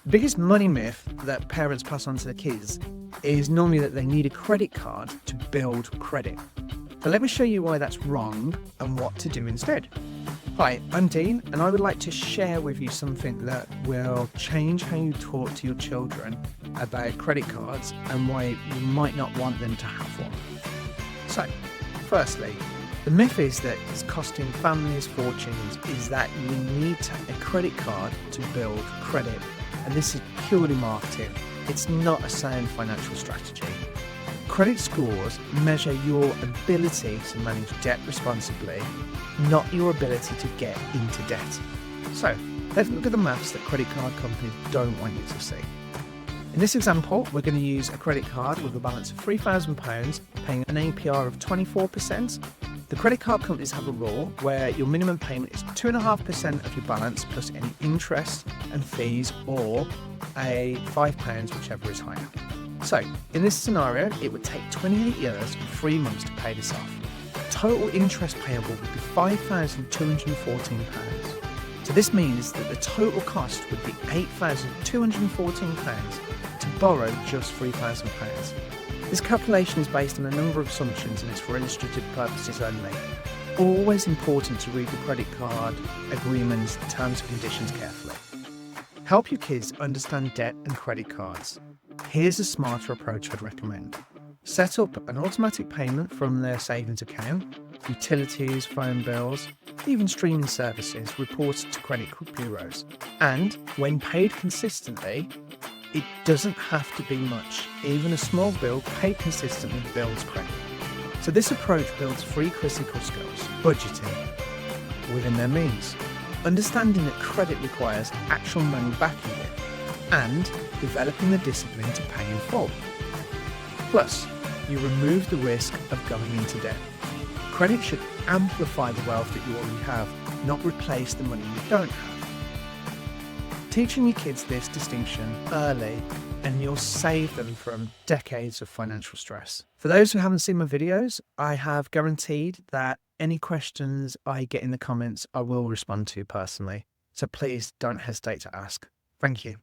The biggest money myth that parents pass on to their kids is normally that they need a credit card to build credit. So let me show you why that's wrong and what to do instead. Hi, I'm Dean, and I would like to share with you something that will change how you talk to your children about credit cards and why you might not want them to have one. So, firstly, the myth is that it's costing families fortunes is that you need a credit card to build credit, and this is purely marketing. It's not a sound financial strategy. Credit scores measure your ability to manage debt responsibly, not your ability to get into debt. So let's look at the maths that credit card companies don't want you to see. In this example, we're going to use a credit card with a balance of £3,000, paying an APR of 24%. The credit card companies have a rule where your minimum payment is 2.5% of your balance plus any interest and fees, or a £5, whichever is higher. So, in this scenario, it would take 28 years and 3 months to pay this off. Total interest payable would be £5,214. So this means that the total cost would be £8,214 to borrow just £3,000. This calculation is based on a number of assumptions and it's for illustrative purposes only. Always important to read the credit card agreements, terms and conditions carefully. Help your kids understand debt and credit cards. Here's a smarter approach I'd recommend. Set up an automatic payment from their savings account, utilities, phone bills, even streaming services reported to credit bureaus. And when paid consistently, it doesn't have to be much. Even a small bill paid consistently builds credit. So this approach builds 3 critical skills: budgeting within their means, understanding that credit requires actual money backing it, and developing the discipline to pay in full. Plus, you remove the risk of going into debt. Credit should amplify the wealth that you already have, not replace the money you don't have. Teaching your kids this distinction early and you'll save them from decades of financial stress. For those who haven't seen my videos, I have guaranteed that any questions I get in the comments, I will respond to personally. So please don't hesitate to ask. Thank you.